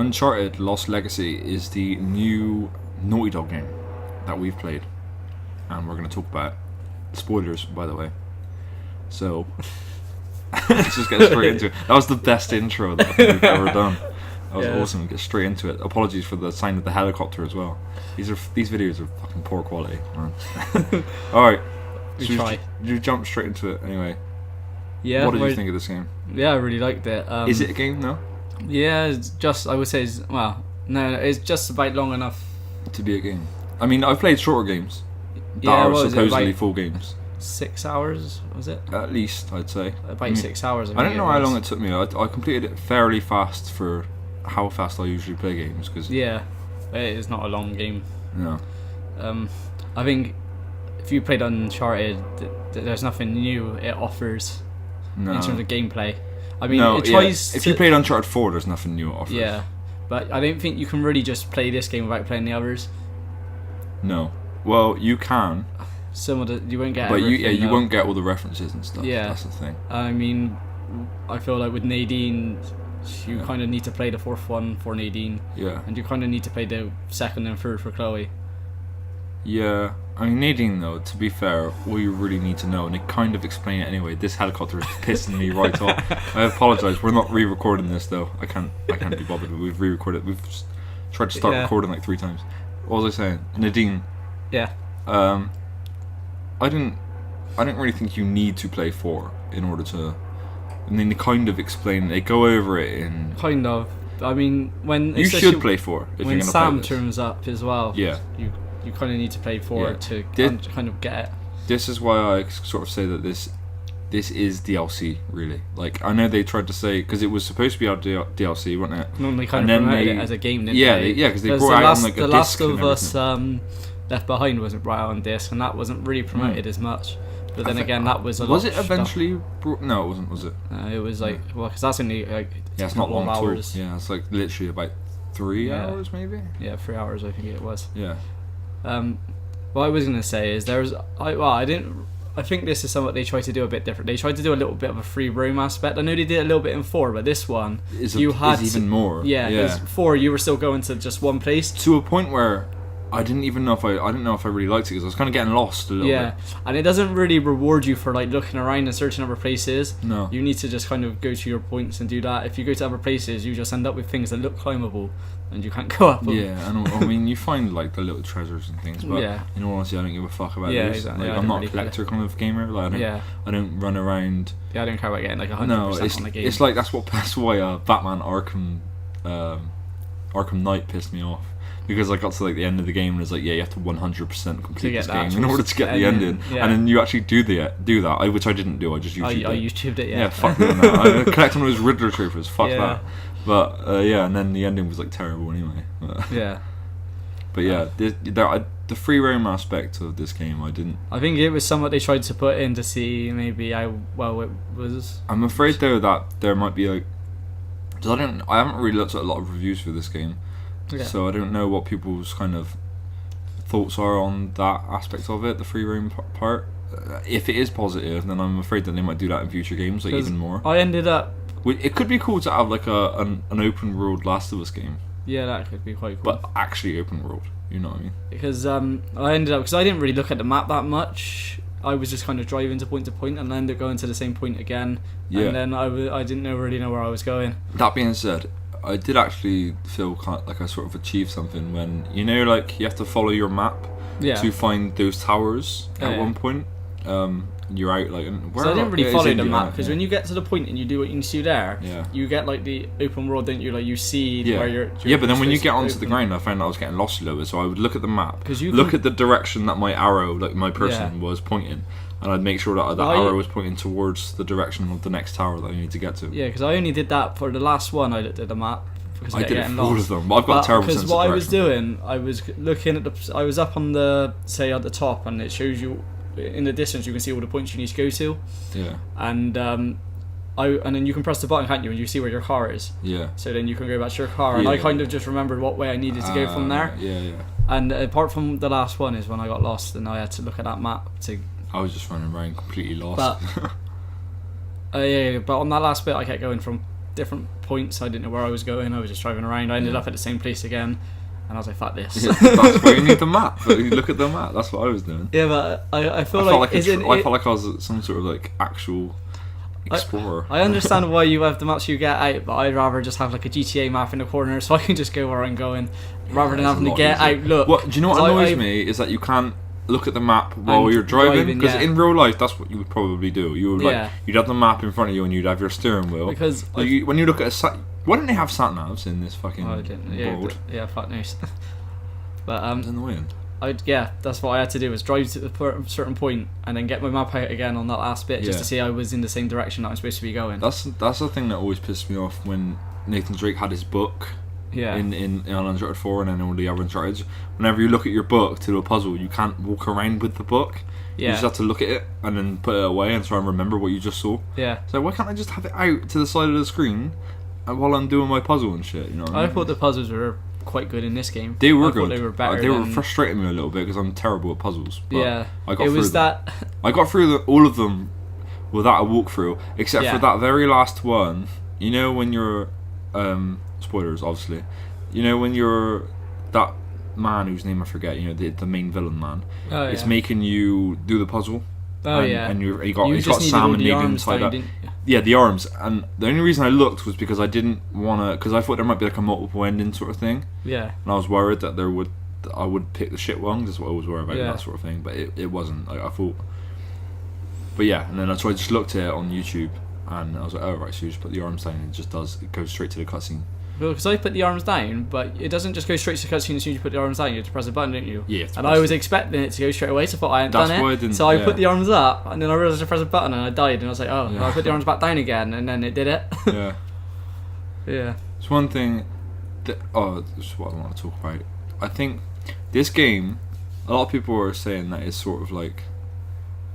Uncharted Lost Legacy is the new Naughty Dog game that we've played, and we're going to talk about it. Spoilers, by the way. So, let's just get straight into it. That was the best intro that I think we've ever done. That was awesome. Get straight into it. Apologies for the sound of the helicopter as well. These videos are fucking poor quality, man. All right, you jump straight into it anyway. Yeah. What did you think of this game? Yeah, I really liked it. Is it a game? No. Yeah, it's just, I would say, it's just about long enough to be a game. I mean, I've played shorter games that are supposedly full games. 6 hours, was it? At least, I'd say. About 6 hours. I don't know how long it took me. I completed it fairly fast for how fast I usually play games. Cause yeah, it is not a long game. No. I think if you played Uncharted, there's nothing new it offers in terms of gameplay. I mean, it tries. If you played Uncharted 4, there's nothing new it offers. Yeah, but I don't think you can really just play this game without playing the others. No. Well, you can. Some of the you won't get. But you won't get all the references and stuff. Yeah, that's the thing. I mean, I feel like with Nadine, you kind of need to play the fourth one for Nadine. Yeah. And you kind of need to play the second and third for Chloe. Yeah. I mean, Nadine, though, to be fair, all you really need to know, and they kind of explain it anyway, this helicopter is pissing me right off. I apologise, we're not re-recording this, though. I can't be bothered, but we've re-recorded it. We've tried to start recording like 3 times. What was I saying? Nadine. Yeah. I didn't really think you need to play 4 in order to... And then they kind of explain, they go over it in... Kind of. I mean, when... You should play 4 if you're going to play Sam this. turns up as well. Yeah. You kind of need to play 4 to kind of get it. This is why I sort of say that this is DLC, really. Like, I know they tried to say, because it was supposed to be our DLC, wasn't it? Normally kind of promoted it as a game, didn't they? Yeah, because they brought it out on like a disc. The Last of Us Left Behind wasn't brought out on disc, and that wasn't really promoted as much. But then again, that was a lot. Was it eventually brought? No, it wasn't. Was it? It was like because that's only like it's not long hours. Yeah, it's like literally about 3 hours maybe. Yeah, 3 hours I think it was. Yeah. What I was gonna say is I think this is something they tried to do a bit different. They tried to do a little bit of a free roam aspect. I know they did a little bit in 4, but this one is even more. Yeah, because 4 you were still going to just one place to a point where I didn't know if I really liked it because I was kind of getting lost a little bit. Yeah, and it doesn't really reward you for like looking around and searching other places. No, you need to just kind of go to your points and do that. If you go to other places, you just end up with things that look climbable, and you can't go up them. Yeah, and I mean you find like the little treasures and things, but in all honesty, I don't give a fuck about this. Exactly. Like, I'm not a collector kind of gamer. Like I don't run around. Yeah, I don't care about getting like 100% on the game. It's like that's why Batman Arkham Knight pissed me off. Because I got to like the end of the game and it was like, you have to 100% complete this game in order to get the ending. Yeah. And then you actually do that, which I didn't do. I just YouTubed it. I YouTubed it, Yeah, fuck that. I collect one of those Riddler troopers. Fuck that. But and then the ending was like terrible anyway. But yeah, the free roam aspect of this game, I think it was somewhat they tried to put in to see maybe how well it was. I'm afraid though that there might be like, because I haven't really looked at a lot of reviews for this game. Yeah. So I don't know what people's kind of thoughts are on that aspect of it, the free roam part. If it is positive, then I'm afraid that they might do that in future games, like even more. I ended up... It could be cool to have like an open world Last of Us game. Yeah, that could be quite cool. But actually open world, you know what I mean? Because I ended up... Because I didn't really look at the map that much. I was just kind of driving to point, and I ended up going to the same point again. Yeah. And then I didn't really know where I was going. That being said, I did actually feel kind of like I sort of achieved something when, you know, like you have to follow your map to find those towers at one point. You're out like... So I didn't really follow the map because when you get to the point and you do what you need to do there, you get like the open world, don't you? Like you see where you're... Yeah, but then when you get onto the ground, I found I was getting lost a little bit, so I would look at the map, look at the direction that my arrow, like my person was pointing, and I'd make sure that arrow was pointing towards the direction of the next tower that I need to get to. Yeah, because I only did that for the last one. I looked at the map. I did it for all of them, but I've got a terrible sense of direction. Because what I was doing, I was looking at I was up on the, say at the top, and it shows you in the distance. You can see all the points you need to go to. Yeah. And and then you can press the button, can't you? And you see where your car is. Yeah. So then you can go back to your car, and I kind of just remembered what way I needed to go from there. Yeah. And apart from the last one is when I got lost, and I had to look at that map to. I was just running around completely lost. But but on that last bit, I kept going from different points. I didn't know where I was going. I was just driving around. I ended up at the same place again, and I was like, "Fuck this." Yeah, that's why you need the map. But you look at the map. That's what I was doing. Yeah, but I feel I like felt like I was some sort of like actual explorer. I understand why you have the maps you get out, but I'd rather just have like a GTA map in the corner so I can just go where I'm going, rather than having to get easier. out. Look, do you know what annoys me is that you can't look at the map while you're driving, because in real life that's what you would probably do. You would you'd have the map in front of you and you'd have your steering wheel. Because when you look at why didn't they have sat navs in this fucking world? Yeah, fuck news. But it's annoying. That's what I had to do, was drive to a certain point and then get my map out again on that last bit just to see I was in the same direction that I'm supposed to be going. That's the thing that always pissed me off when Nathan Drake had his book. In Uncharted 4 and then all the other Uncharted. Whenever you look at your book to do a puzzle, you can't walk around with the book. You just have to look at it and then put it away and try and remember what you just saw. Yeah. So why can't I just have it out to the side of the screen while I'm doing my puzzle and shit? You know what I mean? thought the puzzles were quite good in this game. They were good. They were better. They were frustrating me a little bit because I'm terrible at puzzles. But I got through all of them without a walkthrough, except for that very last one. You know when you're spoilers, obviously. You know when you're that man whose name I forget. You know the main villain man. It's making you do the puzzle. And you got Sam and Negan tied up. Yeah, the arms. And the only reason I looked was because I didn't want to, because I thought there might be like a multiple ending sort of thing. Yeah. And I was worried that I would pick the shit one. That's what I was worried about, that sort of thing. But it wasn't. Like, I thought. But yeah, and then so I just looked at it on YouTube, and I was like, oh right, so you just put the arms down, and it goes straight to the cutscene. Well, because I put the arms down, but it doesn't just go straight to the cutscene as soon as you put the arms down. You have to press a button, don't you? Yeah. And I was expecting it to go straight away, so I thought I hadn't done it. So I put the arms up, and then I realised I pressed a button, and I died, and I was like, I put the arms back down again, and then it did it. Yeah. Yeah. It's one thing this is what I want to talk about. I think this game, a lot of people are saying that it's sort of like,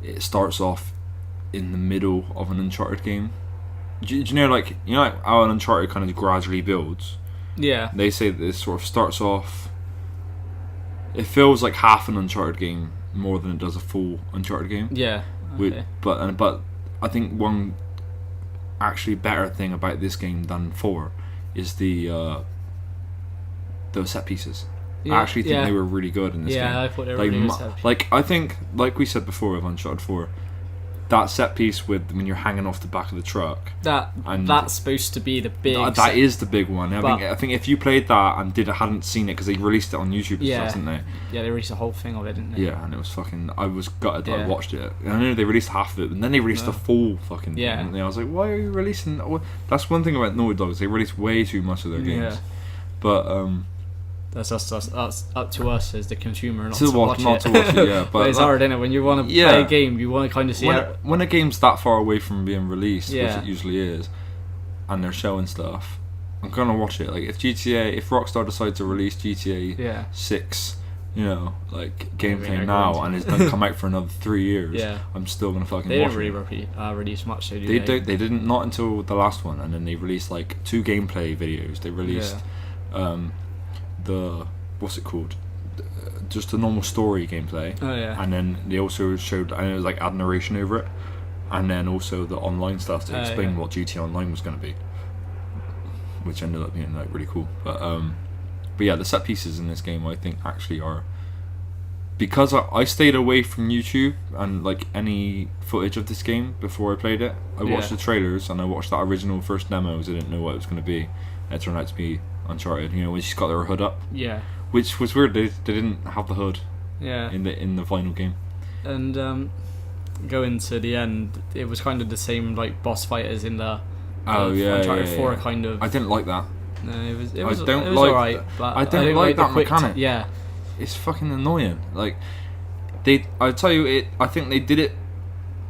it starts off in the middle of an Uncharted game. Do you know, like how an Uncharted kind of gradually builds? Yeah. They say that this sort of starts off. It feels like half an Uncharted game more than it does a full Uncharted game. Yeah. Okay. But I think one actually better thing about this game than 4 is the set pieces. Yeah, I actually think they were really good in this game. Yeah, I thought they were really good. Like I think, like we said before with Uncharted 4. That set piece with when you're hanging off the back of the truck. That's supposed to be the big. That is the big one. I think if you played that and hadn't seen it because they released it on YouTube and stuff, didn't they? Yeah, they released the whole thing of it, didn't they? Yeah, and it was fucking. I was gutted that I watched it. And I know they released half of it, and then they released the full fucking thing. And I was like, why are you releasing? That's one thing about Naughty Dog, is they release way too much of their games. But That's up to us as the consumer not to watch it. Yeah, but it's hard, isn't it? When you want to play a game, you want to kind of see when a game's that far away from being released, which it usually is, and they're showing stuff. I'm gonna watch it. Like if Rockstar decides to release GTA 6, like gameplay now, and it doesn't come out for another 3 years, I'm still gonna fucking watch it. They didn't really release much, so they didn't, not until the last one, and then they released like 2 gameplay videos. They released the what's it called? Just the normal story gameplay. Oh yeah. And then they also showed, and it was like add narration over it, and then also the online stuff to explain what GTA Online was going to be, which ended up being like really cool. But yeah, the set pieces in this game I think actually are, because I stayed away from YouTube and like any footage of this game before I played it. I watched the trailers and I watched that original first demo because I didn't know what it was going to be. It turned out to be Uncharted, when she's got their hood up. Yeah. Which was weird. They didn't have the hood. Yeah. In the final game. And going to the end, it was kind of the same like boss fight as in the Uncharted 4 kind of. I didn't like that. No, it was alright, but I don't like that mechanic. Yeah. It's fucking annoying. Like I tell you, I think they did it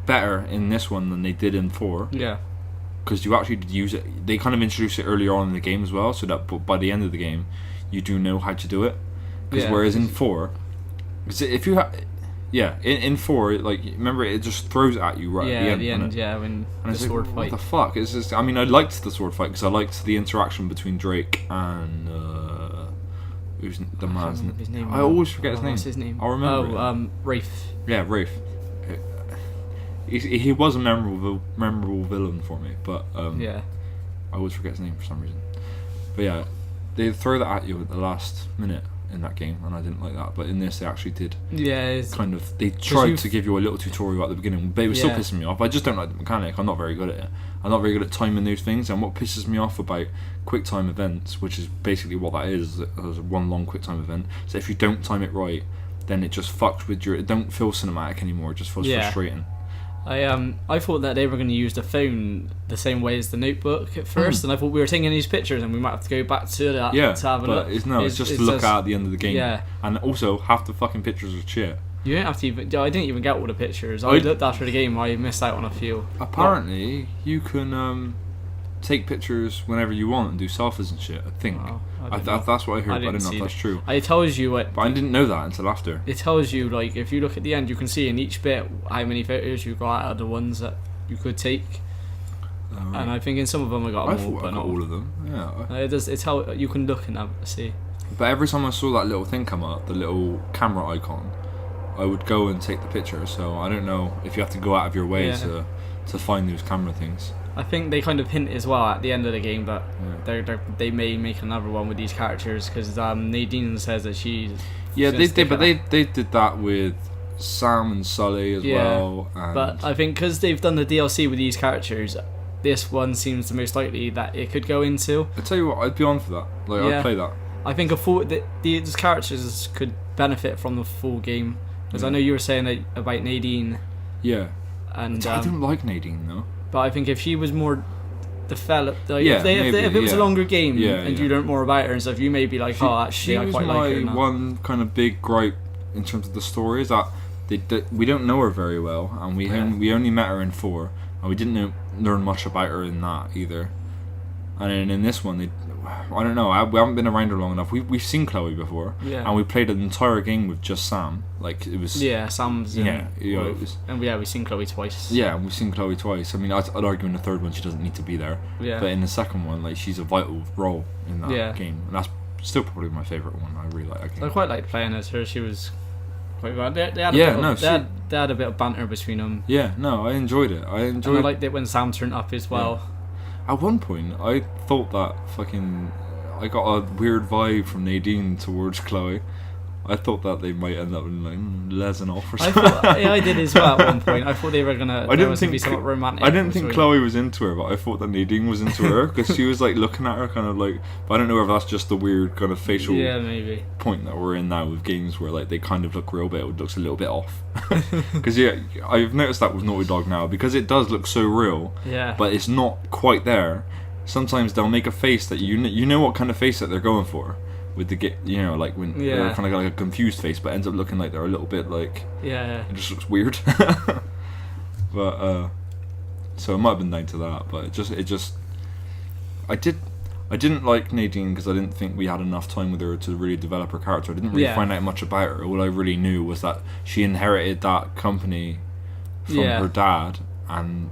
better in this one than they did in 4. Yeah. Because you actually use it. They kind of introduced it earlier on in the game as well, so that by the end of the game, you do know how to do it. Because whereas in 4, if you in 4, like remember it just throws it at you right at the end. When the sword fight. What the fuck? It's just. I mean, I liked the sword fight because I liked the interaction between Drake and who's the man's name? I always forget his name. What's his name? I'll remember. Rafe. Yeah, Rafe. He was a memorable villain for me, but I always forget his name for some reason. But yeah, they throw that at you at the last minute in that game, and I didn't like that. But in this, they actually did. Yeah, they tried to give you a little tutorial at the beginning, but it was still pissing me off. I just don't like the mechanic. I'm not very good at it. I'm not very good at timing those things. And what pisses me off about quick time events, which is basically what that is one long quick time event, so if you don't time it right, then it just fucks with it don't feel cinematic anymore. It just feels frustrating. I thought that they were going to use the phone the same way as the notebook at first, and I thought we were taking these pictures and we might have to go back to that to have a look. It's just to look at the end of the game. Yeah. And also, half the fucking pictures are shit. You don't have to even... I didn't even get all the pictures. I looked after the game, I missed out on a few. Apparently, you can take pictures whenever you want and do selfies and shit, I think. Oh, that's what I heard, but I don't know if that's true. It tells you what... But I didn't know that until after. It tells you, like, if you look at the end, you can see in each bit how many photos you got out of the ones that you could take. And I think in some of them I got more, but not all of them. Yeah. You can look and see. But every time I saw that little thing come up, the little camera icon, I would go and take the picture. So I don't know if you have to go out of your way to find those camera things. I think they kind of hint as well at the end of the game that they may make another one with these characters, because Nadine says that she's... Yeah, they did that with Sam and Sully as well. And but I think because they've done the DLC with these characters, this one seems the most likely that it could go into. I tell you what, I'd be on for that. I'd play that. I think these characters could benefit from the full game, because I know you were saying about Nadine. Yeah. And I don't like Nadine though. But I think if she was more developed, if it was a longer game and you learned more about her and stuff, you may be like, actually, I quite like her. My one kind of big gripe in terms of the story is that we don't know her very well, and we only met her in 4, and we didn't learn much about her in that either. And in this one, I don't know. We haven't been around her long enough. We've seen Chloe before, and we played an entire game with just Sam. Like it was. Sam's. We've seen Chloe twice. Yeah, we've seen Chloe twice. I mean, I'd argue in the third one she doesn't need to be there. Yeah. But in the second one, like she's a vital role in that game, and that's still probably my favorite one. I really like that game. I quite liked playing as her. She was quite good. They had a bit of banter between them. Yeah, no, I enjoyed it. And I liked it when Sam turned up as well. Yeah. At one point, I thought that I got a weird vibe from Nadine towards Chloe. I thought that they might end up lesing off or something. I did as well at one point. I thought they were gonna. There was gonna be something romantic. I didn't think Chloe was into her, but I thought that Nadine was into her because she was like looking at her, kind of like. But I don't know if that's just the weird kind of facial maybe point that we're in now with games where like they kind of look real, but it looks a little bit off. Because I've noticed that with Naughty Dog now, because it does look so real. Yeah. But it's not quite there. Sometimes they'll make a face that you know what kind of face that they're going for. With the like when they're kind of like a confused face, but ends up looking like they're a little bit like it just looks weird. But so it might have been down to that, but it just I didn't like Nadine because I didn't think we had enough time with her to really develop her character. I didn't really find out much about her. All I really knew was that she inherited that company from her dad, and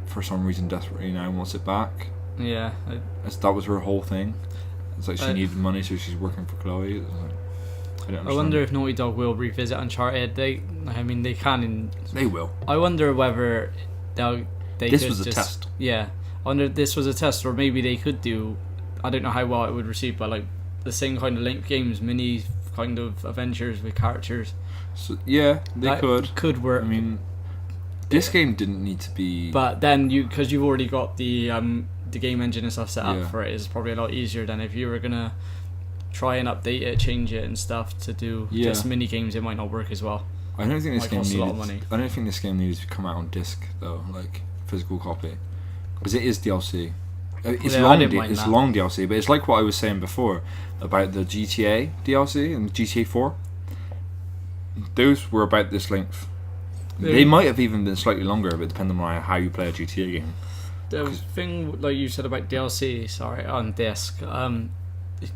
for some reason desperately now wants it back. Yeah, that was her whole thing. It's like she needed money, so she's working for Chloe. I wonder if Naughty Dog will revisit Uncharted. They can. They will. I wonder whether this was a test. Yeah, I wonder if this was a test, or maybe they could do. I don't know how well it would receive, but like the same kind of length games, mini kind of adventures with characters. So they could work. I mean, this game didn't need to be. But then because you've already got the game engine and stuff set up for it, is probably a lot easier than if you were gonna try and update it, change it and stuff to do just mini games. It might not work as well. I don't think this game needed. A lot of money. I don't think this game needed to come out on disc though, like physical copy, because it is DLC. It's long DLC, but it's like what I was saying before about the GTA DLC and GTA 4. Those were about this length. They might have even been slightly longer, but depending on how you play a GTA game. The thing, like you said about DLC, on disc,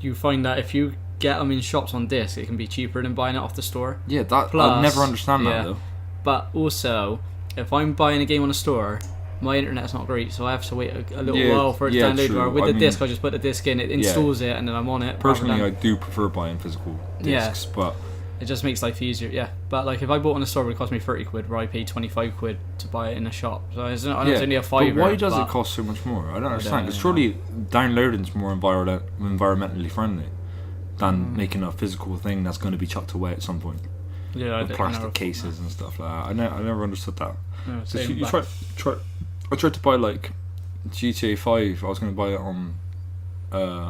you find that if you get them in shops on disc, it can be cheaper than buying it off the store. Yeah, I'll never understand that though. But also, if I'm buying a game on a store, my internet's not great, so I have to wait a little while for it to download. True. With the disc, I just put the disc in, it installs it, and then I'm on it. Personally, I do prefer buying physical discs, but It just makes life easier, yeah. But like if I bought it in a store, it would cost me 30 quid, where I paid 25 quid to buy it in a shop. So it's only a fiver. But why does it cost so much more? I don't understand. Because surely downloading's more environmentally friendly than making a physical thing that's going to be chucked away at some point. Yeah, with plastic cases and stuff like that. I never understood that. No, I tried to buy like GTA 5. I was going to buy it on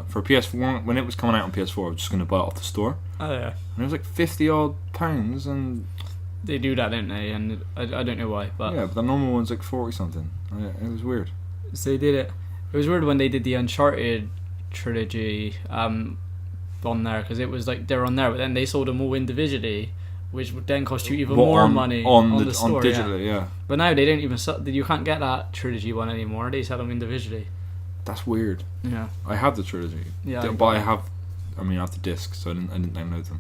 for PS4 when it was coming out on PS4. I was just going to buy it off the store. Oh yeah. And it was like £50 and they do that, don't they? And I don't know why, but yeah, but the normal one's like 40 something. It was weird. So they did it. It was weird when they did the Uncharted trilogy on there, because it was like they're on there, but then they sold them all individually, which would then cost you even more money on the store. On digitally, yeah. But now they don't even you can't get that trilogy one anymore. They sell them individually. That's weird. Yeah. I have the trilogy. Yeah. But I have the discs, so I didn't download them.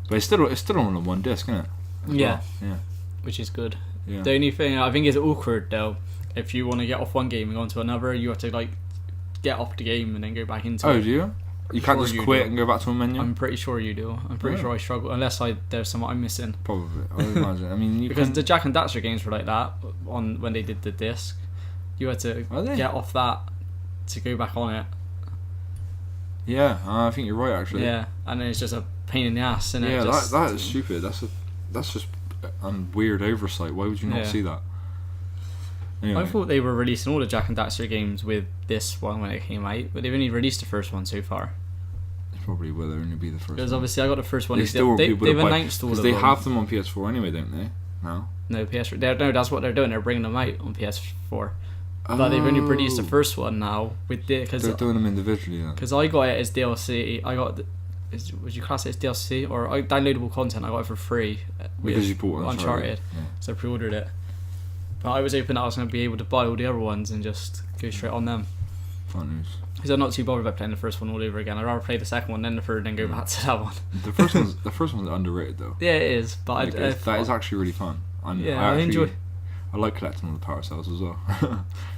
But it's still on one disc, isn't it? Yeah. Yeah. Which is good. Yeah. The only thing I think is awkward though, if you want to get off one game and go into another, you have to like get off the game and then go back into it. Oh, do you? You can't just quit and go back to a menu? I'm pretty sure you do. I'm pretty sure I struggle, unless there's something I'm missing. Probably, I would imagine. I mean, because the Jak and Daxter games were like that when they did the disc. You had to get off that to go back on it. Yeah, I think you're right actually. Yeah, and then it's just a pain in the ass, isn't it? Yeah, that is stupid. That's just a weird oversight. Why would you not see that? Anyway. I thought they were releasing all the Jak and Daxter games with this one when it came out, but they've only released the first one so far. It probably will only be the first one. Because obviously I got the first one. They've announced all of them. Because they have them on PS4 anyway, don't they? No, PS4. No, that's what they're doing. They're bringing them out on PS4. But they've only released the first one now with because they're doing them individually. Because I got it as DLC. Would you class it as DLC or downloadable content? I got it for free because you bought Uncharted. Yeah. So I pre-ordered it. But I was hoping that I was going to be able to buy all the other ones and just go straight on them. Fun news. Because I'm not too bothered about playing the first one all over again. I'd rather play the second one, then the third, then go back to that one. The first one's underrated though. Yeah, it is. But that is actually really fun. I enjoy. I like collecting all the power cells as well.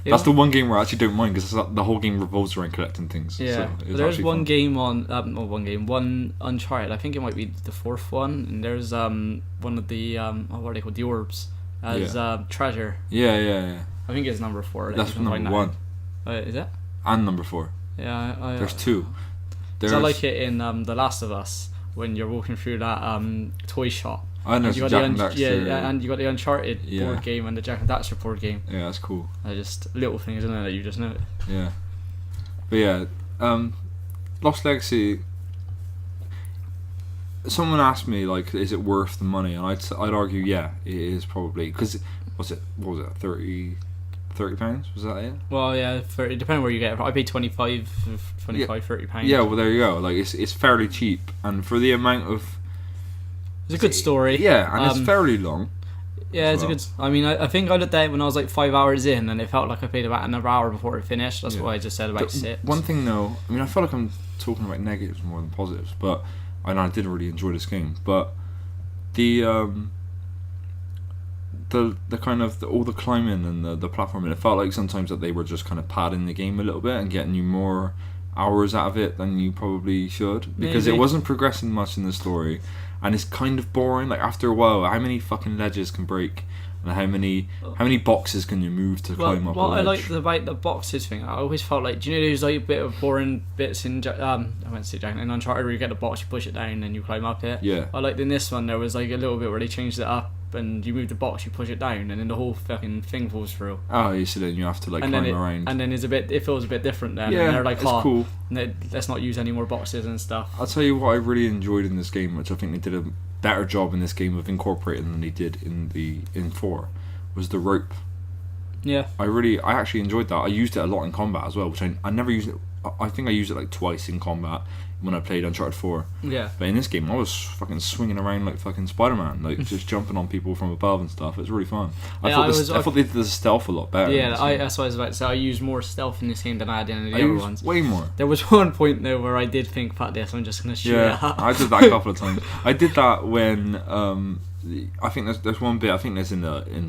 That's the one game where I actually don't mind because the whole game revolves around collecting things. Yeah, so there's one game on, one Uncharted. I think it might be the fourth one, and there's one of the what are they called? The orbs as treasure. Yeah. I think it's number 4. That's number 1. Is it? And number 4. Yeah, there's 2. I like it in The Last of Us when you're walking through that toy shop. I know, you got and you got the Uncharted board game and the Jak and Daxter board game. Yeah, that's cool. Just little things, isn't it, that you just know. Yeah. But yeah, Lost Legacy. Someone asked me like, is it worth the money? And I'd argue, yeah, it is probably, because what was it, £30? Was that it? Well, yeah, 30, depending where you get it. I paid 25, £30. Yeah, well there you go. Like it's fairly cheap, and for the amount of. It's a good story. Yeah, and it's fairly long. Yeah, it's a good. I mean, I think I looked at it when I was like 5 hours in, and it felt like I played about another hour before it finished. That's why I just said about 6. One thing though, I mean, I feel like I'm talking about negatives more than positives, but I did really enjoy this game. But the kind of all the climbing and the platforming, it felt like sometimes that they were just kind of padding the game a little bit and getting you more hours out of it than you probably should, because it wasn't progressing much in the story. And it's kind of boring. Like after a while, how many fucking ledges can break, and how many boxes can you move to climb up? What I liked about the boxes thing, I always felt like, do you know there's like a bit of boring bits in in Uncharted where you get the box, you push it down, and you climb up it. Yeah. I liked in this one there was like a little bit where they changed it up, and you move the box, you push it down, and then the whole fucking thing falls through. Oh, so then you have to like climb around. And then it feels a bit different then. Yeah, and they're like, it's cool. Let's not use any more boxes and stuff. I'll tell you what I really enjoyed in this game, which I think they did a better job in this game of incorporating than they did in 4, was the rope. Yeah. I actually enjoyed that. I used it a lot in combat as well, which I never used it. I think I used it like twice in combat when I played Uncharted 4. Yeah. But in this game, I was fucking swinging around like fucking Spider-Man, like just jumping on people from above and stuff. It was really fun. I thought they did the stealth a lot better. Yeah, that's what I was about to say. I used more stealth in this game than I did in the other ones. Way more. There was one point though where I did think, fuck this, I'm just going to shoot it up. I did that a couple of times. I did that when I think there's one bit, I think there's in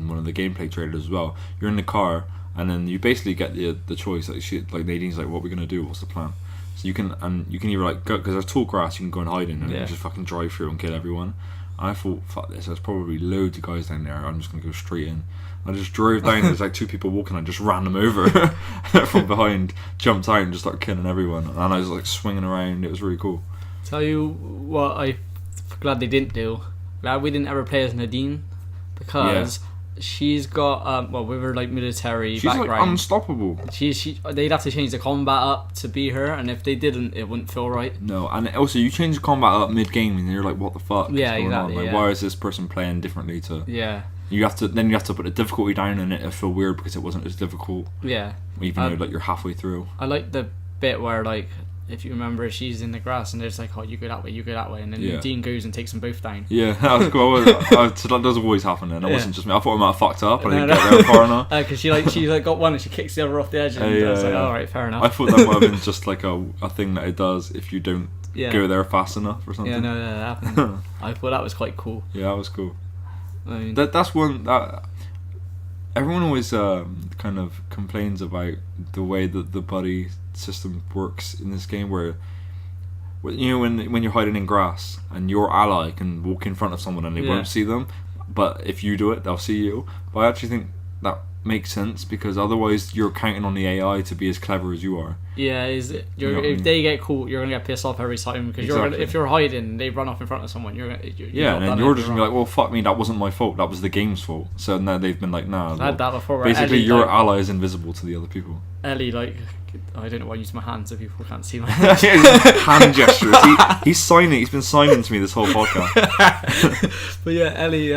one of the gameplay trailers as well. You're in the car, and then you basically get the choice, like Nadine's like, what are we going to do? What's the plan? So you can either like go, because there's tall grass, you can go and hide in and just fucking drive through and kill everyone. And I thought, fuck this, there's probably loads of guys down there, I'm just gonna go straight in. I just drove down, there's like 2 people walking, I just ran them over from behind, jumped out and just started killing everyone. And I was like swinging around, it was really cool. Tell you what I'm glad they didn't do. Glad we didn't ever play as Nadine, because she's got with her like military background, like unstoppable. They'd have to change the combat up to be her, and if they didn't, it wouldn't feel right. No, and also you change the combat up mid game and you're like, what the fuck? Yeah, is going exactly. on? Like, why is this person playing differently to? Yeah. You have to put the difficulty down, and it'll feel weird because it wasn't as difficult. Yeah. Even though like you're halfway through. I like the bit where like, if you remember, she's in the grass and there's like, oh, you go that way, and then Dean goes and takes them both down. Yeah, that was cool. So that does always happen, and it wasn't just me. I thought I might have fucked up, and I didn't get there far enough. Because she got one and she kicks the other off the edge, and I was like, all right, fair enough. I thought that might have been just like a thing that it does if you don't go there fast enough or something. Yeah, no, that happened. I thought that was quite cool. Yeah, that was cool. I mean, that's one that everyone always kind of complains about the way that the buddy system works in this game, where you know when you're hiding in grass and your ally can walk in front of someone and they won't see them, but if you do it they'll see you. But I actually think that makes sense, because otherwise you're counting on the AI to be as clever as you are. Yeah, if they get caught, you're gonna get pissed off every time, because if you're hiding, they run off in front of someone. You're and then you're just gonna be like, well, fuck me, that wasn't my fault. That was the game's fault. So now they've been like, nah. I've had that before. Basically, Ellie, your ally is invisible to the other people. Ellie, like, I don't know why I use my hands so people can't see my hands. Hand gestures. He's signing. He's been signing to me this whole podcast. But yeah, Ellie.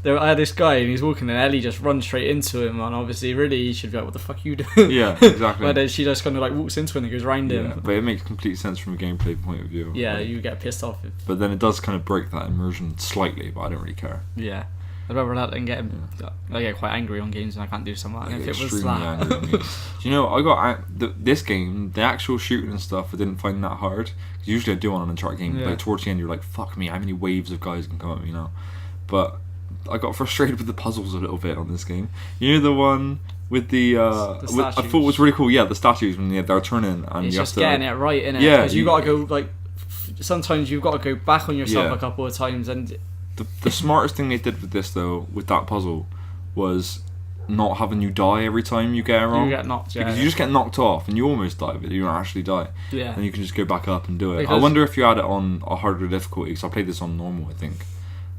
I had this guy and he's walking and Ellie just runs straight into him, and obviously really he should be like, what the fuck are you doing? Yeah, exactly. But then she just kind of like walks into him and goes round him. But it makes complete sense from a gameplay point of view. Yeah, like, you get pissed off. But then it does kind of break that immersion slightly, but I don't really care. Yeah. I'd rather that than get him. I get quite angry on games and I can't do something like that. If it was that. Angry on games. Do you know, I got this game, the actual shooting and stuff, I didn't find that hard. Cause usually I do on an Uncharted game, like towards the end you're like, fuck me, how many waves of guys can come at me now? But I got frustrated with the puzzles a little bit on this game. You know the one with the I thought it was really cool. Yeah, the statues when they're turning and it's you just have to, getting it right, innit? Yeah, because you got to go like. Sometimes you've got to go back on yourself a couple of times, and the smartest thing they did with this though, with that puzzle, was not having you die every time you get it wrong. You get knocked, because you just get knocked off and you almost die, but you don't actually die. Yeah, and you can just go back up and do it. I wonder if you had it on a harder difficulty, because I played this on normal, I think.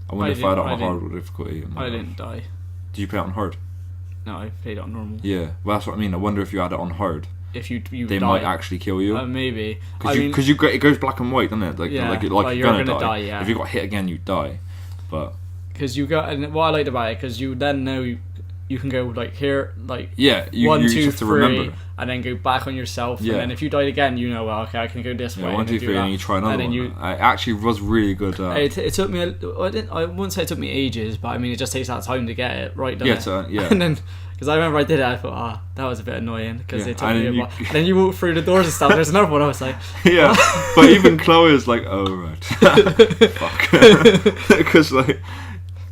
I wonder if I had it on hard difficulty. I didn't die. Did you play it on hard? No, I played it on normal. Yeah, well that's what I mean. I wonder if you had it on hard. If you they might actually kill you. Maybe. Because it goes black and white, doesn't it? Like you're gonna die. Yeah. If you got hit again, you die. But because and what I liked about it, because you then know you can go like here, like 1, 2, 3, and then go back on yourself. Yeah. And then if you died again, you know, well, okay, I can go this way. 1, 2, 3, and you try another one. It actually was really good. It took me. I wouldn't say it took me ages, but I mean, it just takes that time to get it right. Doesn't it? And then. Because I remember I did it, I thought, that was a bit annoying, because it took me a while. And then you walk through the doors and stuff, there's another one, I was like... Yeah, but even Chloe is like, oh, right. Fuck. Because, like,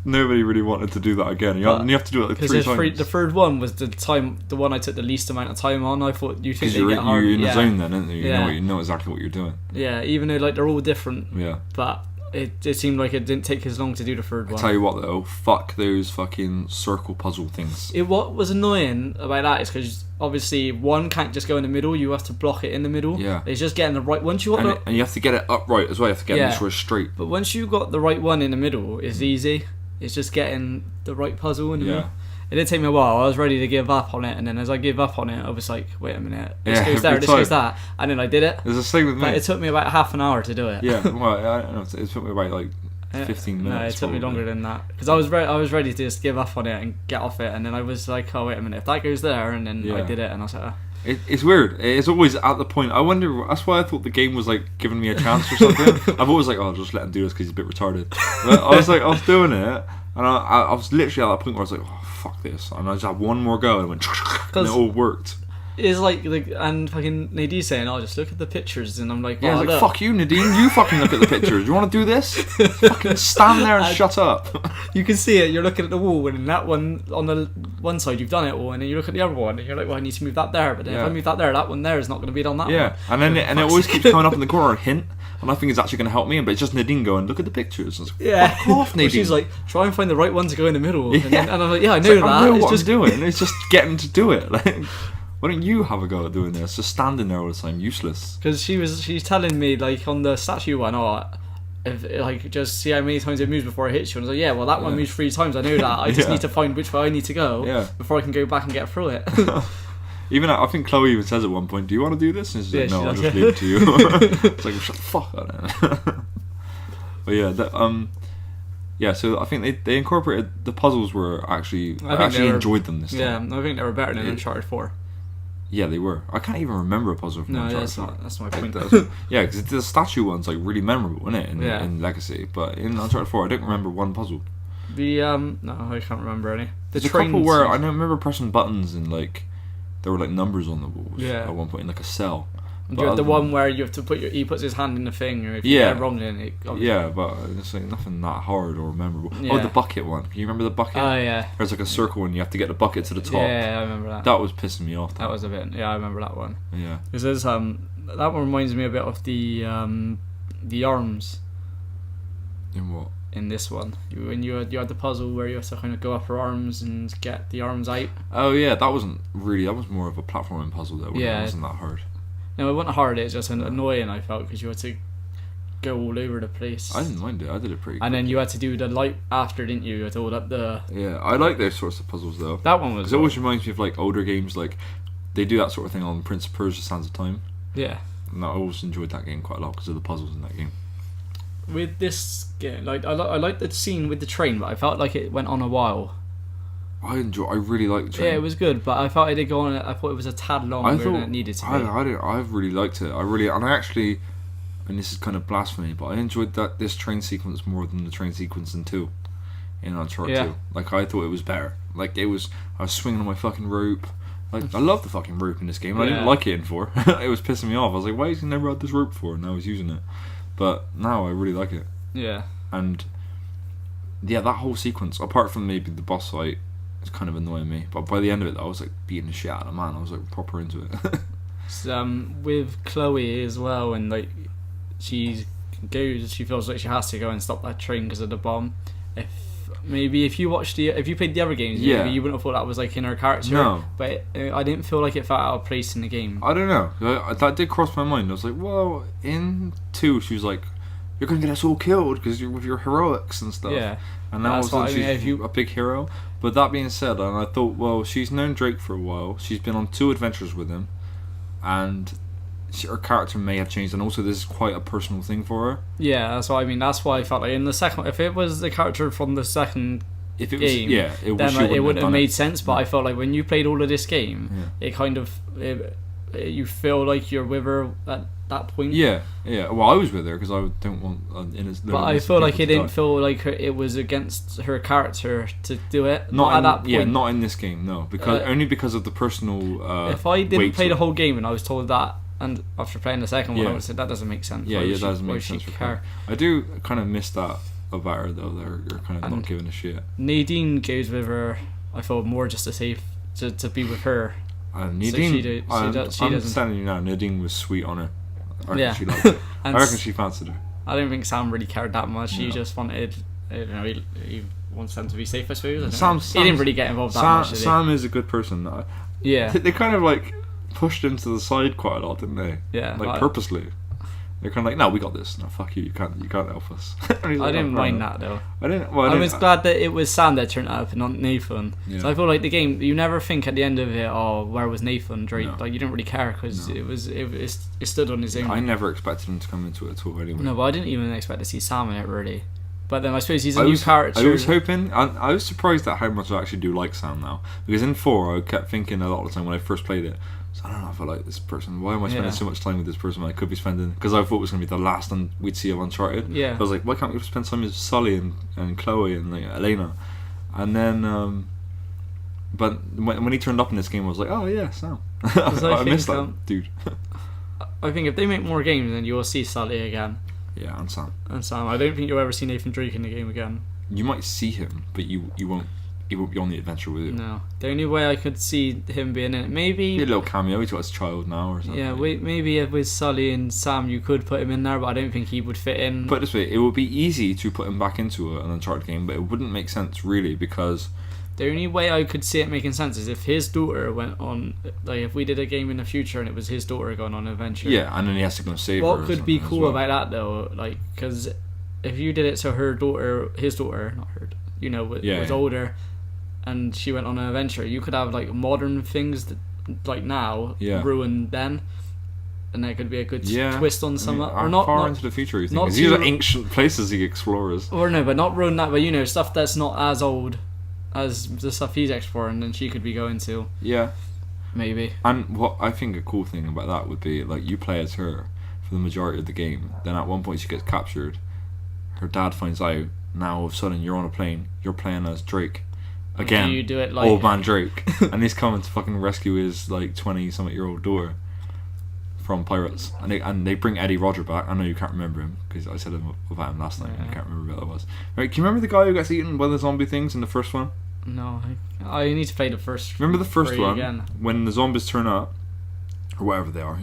nobody really wanted to do that again. You have to do it like 3 times. The third one was the one I took the least amount of time on. I thought, you think you're in the zone then, aren't you? You know exactly what you're doing. Yeah, even though, like, they're all different. Yeah. But... It seemed like it didn't take as long to do the third one. I tell you what though, fuck those fucking circle puzzle things. What was annoying about that is because obviously one can't just go in the middle, you have to block it in the middle. Yeah. It's just getting the right one. And you have to get it upright as well, you have to get it sort of straight. But once you got the right one in the middle, it's easy. It's just getting the right puzzle in the middle. It did take me a while. I was ready to give up on it, and then as I gave up on it, I was like, wait a minute, this goes there, this goes that, and then I did it. There's a thing with me. But it took me about half an hour to do it. Yeah, well, I don't know, it took me about like 15 minutes. No, it took me longer than that, because I was ready to just give up on it and get off it, and then I was like, oh wait a minute, if that goes there, and then I did it, and I was like, It's weird. It's always at the point. I wonder. That's why I thought the game was like giving me a chance or something. I've always like, oh, I'll just let him do this because he's a bit retarded. But I was doing it, and I was literally at that point where I was like, oh, fuck this, and I just had one more go, and it went, and it all worked. is like and fucking Nadine saying, "Oh, just look at the pictures," and I'm like, yeah, oh, like, fuck you, Nadine. You fucking look at the pictures. You want to do this? Fucking stand there and shut up. You can see it. You're looking at the wall, and in that one on the one side you've done it all, and then you look at the other one, and you're like, well, I need to move that there. But then if I move that there, that one there is not going to be on that one. Yeah, and then it always keeps coming up in the corner, a hint. And I think it's actually going to help me, but it's just Nadine going, look at the pictures. Like, yeah. Fuck off, Nadine. Well, she's like, try and find the right one to go in the middle. Yeah. And I'm like, yeah, I know that. I know it's what just I'm doing. It's just getting to do it. Like, why don't you have a go at doing this? Just standing there all the time, useless. Because she's telling me, like, on the statue one, if, like, just see how many times it moves before it hits you. And I was like, yeah, well, that one moves 3 times. I know that. I just need to find which way I need to go before I can go back and get through it. Even I think Chloe even says at one point, "Do you want to do this?" And she's like, "No, I'll just leave it to you." It's like, shut the fuck up. But yeah, so I think they incorporated the puzzles were actually I actually enjoyed them this time. Yeah, I think they were better than Uncharted 4. Yeah, they were. I can't even remember a puzzle from Uncharted 4. That's my point. Yeah, because the statue one's like really memorable, isn't it? In Legacy, but in Uncharted 4, I don't remember one puzzle. No, I can't remember any. There's a couple where I don't remember pressing buttons and like there were like numbers on the walls at one point in like a cell. But the one where you have to he puts his hand in the thing, or if you get it wrong, then it. Yeah, but it's like nothing that hard or memorable. Yeah. Oh, the bucket one. Can you remember the bucket? Oh yeah. There's like a circle and you have to get the bucket to the top. Yeah, I remember that. That was pissing me off. That was a bit. Yeah, I remember that one. Yeah. Because there's that one reminds me a bit of the arms. In what? In this one, when you had the puzzle where you have to kind of go up her arms and get the arms out. Oh yeah, that was more of a platforming puzzle though. It wasn't that hard. No, it wasn't hard. It was just annoying. I felt because you had to go all over the place. I didn't mind it. I did it pretty. And then you had to do the light after, didn't you? You had to hold up the. Yeah, I like those sorts of puzzles though. That one was. Because it always reminds me of like older games, like they do that sort of thing on Prince of Persia: Sands of Time. Yeah. And I always enjoyed that game quite a lot because of the puzzles in that game. With this game, like I like the scene with the train, but I felt like it went on a while. I really liked the train. Yeah, it was good, but I felt it did go on. I thought it was a tad longer than it needed to be. I really liked it. And this is kind of blasphemy, but I enjoyed this train sequence more than the train sequence in 2, in Uncharted 2. Like I thought it was better. Like I was swinging on my fucking rope. Like I love the fucking rope in this game. I didn't like it in 4. It was pissing me off. I was like, why has he never had this rope before? And now he's using it. But now I really like it. Yeah. And yeah, that whole sequence, apart from maybe the boss fight, is kind of annoying me. But by the end of it, I was like beating the shit out of the man. I was like proper into it. With Chloe as well, and like she feels like she has to go and stop that train because of the bomb. If you played the other games, maybe you wouldn't have thought that was like in her character. No, but I didn't feel like it felt out of place in the game. I don't know. That did cross my mind. I was like, well, in 2, she was like, "You're gonna get us all killed because you're with your heroics and stuff." Yeah, and now she's a big hero. But that being said, and I thought, well, she's known Drake for a while. She's been on 2 adventures with him, and her character may have changed, and also this is quite a personal thing for her. Yeah, that's what I mean. That's why I felt like in the second, if it was the character from the second game, it wouldn't have made sense. But I felt like when you played all of this game, it kind of you feel like you're with her at that point. Yeah. Well, I was with her because I don't want. But I feel like it didn't feel like it was against her character to do it. Not at that point. Yeah, not in this game. No, because only because of the personal. If I didn't play the whole game and I was told that. And after playing the second one, I would have said that doesn't make sense. Yeah, that doesn't make sense for her. I do kind of miss that about her though. They're kind of not giving a shit. Nadine goes with her. I thought more just to be with her. Nadine, so I'm telling you now, Nadine was sweet on her. I reckon she liked it. I reckon she fancied her. I don't think Sam really cared that much. He just wanted, he wants them to be safe, I suppose. He didn't really get involved that much. Sam is a good person. Yeah, they kind of like pushed him to the side quite a lot, didn't they? Yeah, like purposely. They're kind of like, no, we got this. No, fuck you. You can't help us. I didn't mind that though. I was glad that it was Sam that turned up and not Nathan. Yeah. So I feel like the game, you never think at the end of it, oh, where was Nathan Drake? No. Like you didn't really care because it stood on his own. I never expected him to come into it at all. Anyway. No, but I didn't even expect to see Sam in it really. But then I suppose he's a new character. I was hoping. I was surprised at how much I actually do like Sam now. Because in 4, I kept thinking a lot of the time when I first played it, I don't know if I like this person. Why am I spending so much time with this person when I could be spending... Because I thought it was going to be the last we'd see of Uncharted. Yeah. I was like, why can't we spend time with Sully and Chloe and like Elena? And then... but when he turned up in this game, I was like, oh yeah, Sam. I miss that dude. I think if they make more games, then you'll see Sully again. Yeah, and Sam. I don't think you'll ever see Nathan Drake in the game again. You might see him, but you won't. He won't be on the adventure with you. No. The only way I could see him being in it, maybe... Be a little cameo, he's got his child now or something. Yeah, maybe with Sully and Sam you could put him in there, but I don't think he would fit in. Put it this way, it would be easy to put him back into an Uncharted game, but it wouldn't make sense really, because... The only way I could see it making sense is if his daughter went on... Like, if we did a game in the future and it was his daughter going on an adventure. Yeah, and then he has to go and save her. What could be cool about that, though, like, because if you did it so his daughter, not her, was older... and she went on an adventure, you could have like modern things that, like now, ruined then, and there could be a good twist on some, or not far into the future. You think? Because these are ancient places he explores. Or no, but not ruin that, but stuff that's not as old as the stuff he's exploring, and she could be going to. Yeah, maybe. And what I think a cool thing about that would be like you play as her for the majority of the game. Then at one point she gets captured. Her dad finds out. Now all of a sudden you're on a plane. You're playing as Drake. Again, you do it like old man Drake, and he's coming to fucking rescue his like 20-something-year-old daughter from pirates, and they bring Eddie Roger back. I know you can't remember him because I said about him last night. And I can't remember who that was. Right? Can you remember the guy who gets eaten by the zombie things in the first one? No, I need to play the first. Remember the first one again. When the zombies turn up, or whatever they are.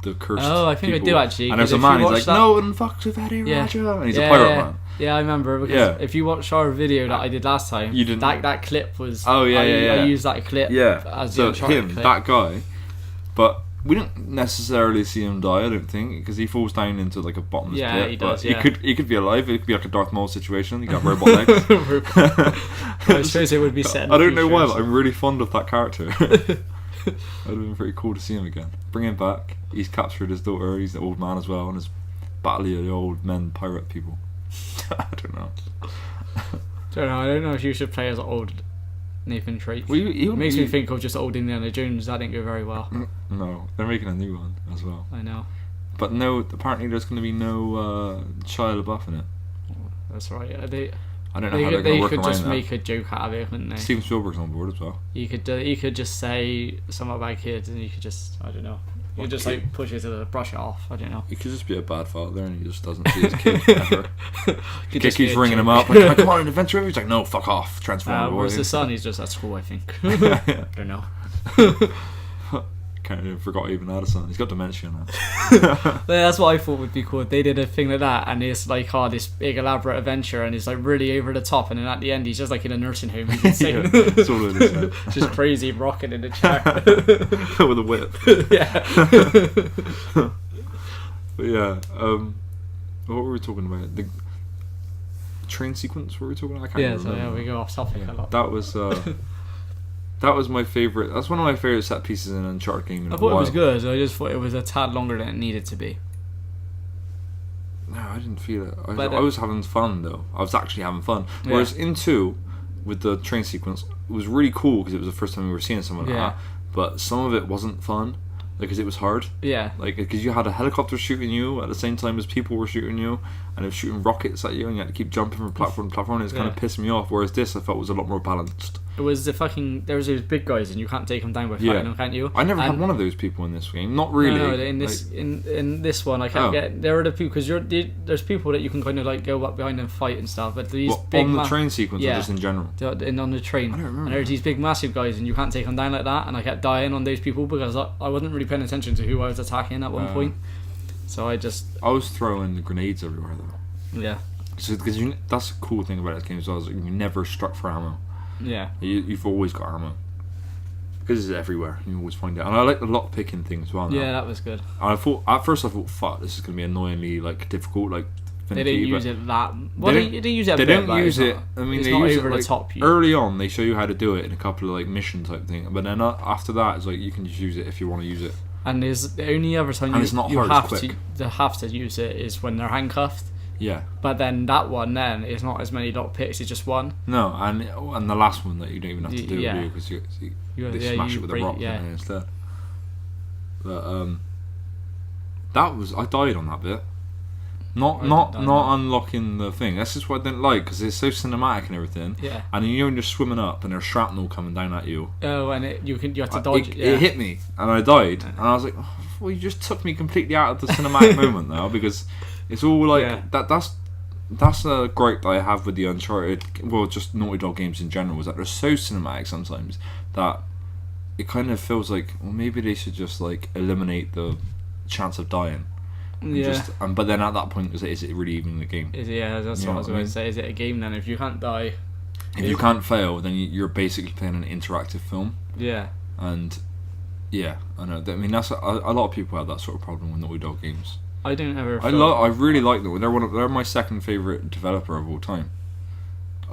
The cursed. Oh, I think people. I do actually. And there's a man. He's like, no one fucks with Eddie Roger, and he's a pirate man. Yeah, I remember because if you watch our video that I did last time, you didn't. That clip was. Oh yeah, I used that clip. Yeah, as so the him, clip. that guy, but we didn't necessarily see him die. I don't think because he falls down into like a bottomless pit. Yeah, he does. But he could be alive. It could be like a Darth Maul situation. He got robot legs. I suppose it would be set. I don't know why, but I'm really fond of that character. It would have been pretty cool to see him again. Bring him back. He's captured his daughter. He's the old man as well, and his battle of the old men pirate people. I don't know. I don't know if you should play as old Nathan Drake. Well, makes me think of just old Indiana Jones. That didn't go very well. No, they're making a new one as well. I know. But no, apparently there's going to be no Shia LaBeouf in it. That's right. I don't know how they're going to work around that. They could just make a joke out of it, couldn't they? Steven Spielberg's on board as well. You could just say something about kids, and you could just, I don't know. You could just like push it to the brush it off. I don't know. He could just be a bad father, and he just doesn't see his kid ever. He keeps ringing him up, like, come on, an adventure. He's like, no, fuck off, Transformer. Whereas the son, he's just at school, I think. I don't know. Kind of forgot even had a son. He's got dementia now. That's what I thought would be cool. If they did a thing like that, and it's like this big elaborate adventure, and it's like really over the top, and then at the end he's just like in a nursing home. It's all in his head. Just crazy, rocking in the chair with a whip. Yeah. But yeah, what were we talking about? The train sequence. What were we talking about? I can't remember. So we go off topic a lot. That was my favourite. That's one of my favourite set pieces in an Uncharted game. I thought it was good. I just thought it was a tad longer than it needed to be. No, I didn't feel it. I was having fun though. I was actually having fun. Whereas in 2, with the train sequence, it was really cool because it was the first time we were seeing something like that. But some of it wasn't fun. Because it was hard. Yeah. Like, because you had a helicopter shooting you at the same time as people were shooting you, and it was shooting rockets at you, and you had to keep jumping from platform to platform, and it's kind of pissing me off. Whereas this, I felt, was a lot more balanced. It was there was those big guys, and you can't take them down by fighting them, can't you? I never had one of those people in this game. Not really. No, in this one, I can't get. There are the people, because there's people that you can kind of like go up behind and fight and stuff, but these big on the train sequence or just in general? And on the train. I don't remember. And there's these big massive guys, and you can't take them down like that, and I kept dying on those people because I wasn't really paying attention to who I was attacking at one point. So I was throwing grenades everywhere though. Yeah. Because that's a cool thing about this game as well, is you never struck for ammo. Yeah. You've always got ammo. Because it's everywhere. You always find it. And I like the lock picking thing as well now. Yeah, that was good. And at first I thought, fuck, this is going to be annoyingly difficult, finicky. They didn't use it that. Well, they use it a bit. They don't use it. I mean, it's they not use over it the top. Early on, they show you how to do it in a couple of mission type thing. But then after that, it's like you can just use it if you want to use it. And there's the only other time you have to use it is when they're handcuffed. Yeah. But then that one is not as many lock picks, it's just one. No, and the last one that you don't even have to do because they smash it with a rock instead. But I died on that bit. Not unlocking the thing. That's just what I didn't like, because it's so cinematic and everything. Yeah. And you know when you're swimming up and there's shrapnel coming down at you. Oh, and you have to dodge. It hit me and I died, and I was like, oh, well, you just took me completely out of the cinematic moment now, because it's all like That's a gripe that I have with the Uncharted, well, just Naughty Dog games in general, is that they're so cinematic sometimes that it kind of feels like, well, maybe they should just like eliminate the chance of dying. But then at that point, is it really even a game? That's what I was going to say. Is it a game then? If you can't die, if you can't fail, then you're basically playing an interactive film. Yeah. And yeah, I know. I mean, that's a lot of people have that sort of problem with Naughty Dog games. I don't ever. I really like them. They're my second favorite developer of all time,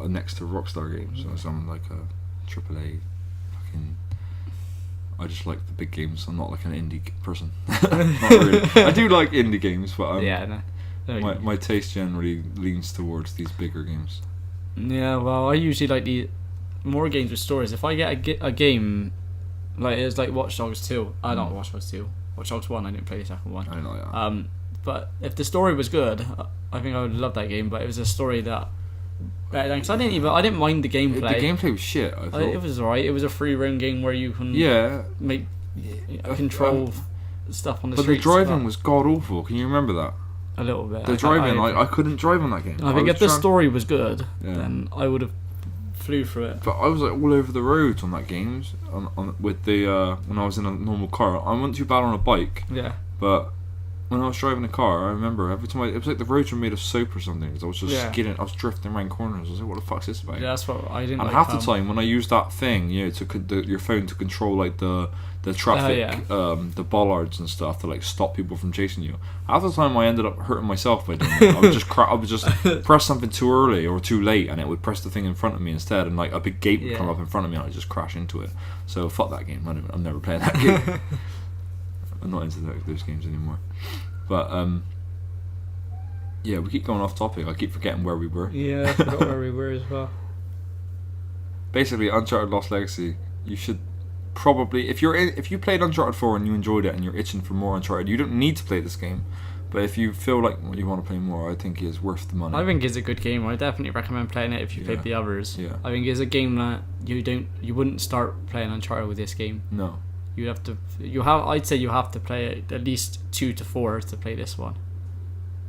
next to Rockstar Games. So I'm like a AAA fucking. I just like the big games. I'm not like an indie person. Not really. I do like indie games, but my taste generally leans towards these bigger games. Yeah, well, I usually like the more games with stories. If I get a game like it's like Watch Dogs 2, I don't Watch Dogs 2. Watch Dogs 1, I didn't play the second one. I know that. But if the story was good, I think I would love that game. But it was a story that, because I didn't mind the gameplay. The gameplay was shit. I thought it was alright. It was a free roam game where you can make control stuff on the streets. But the driving was god awful. Can you remember that? A little bit. The driving, I couldn't drive on that game. I think if the story was good, then I would have flew through it. But I was like all over the roads on that game. With the when I was in a normal car, I wasn't too bad on a bike. Yeah. But when I was driving a car, I remember every time it was like the roads were made of soap or something. Because I was just skidding, I was drifting around corners. I was like, "What the fuck's this about?" Yeah, that's what I didn't. And half the time when I used that thing, your phone to control like the traffic, the bollards and stuff to like stop people from chasing you. Half the time I ended up hurting myself by doing it. I would just press something too early or too late, and it would press the thing in front of me instead, and like a big gate would come up in front of me, and I'd just crash into it. So fuck that game. I'm never playing that game. I'm not into those games anymore. But we keep going off topic. I keep forgetting where we were. Yeah, I forgot where we were as well. Basically, Uncharted Lost Legacy. You should probably, if you played Uncharted 4 and you enjoyed it and you're itching for more Uncharted, you don't need to play this game. But if you feel like you want to play more, I think it is worth the money. I think it's a good game. I definitely recommend playing it if you played the others. Yeah. I think it's a game that you wouldn't start playing Uncharted with this game. No. I'd say you have to play it at least 2 to 4 to play this one.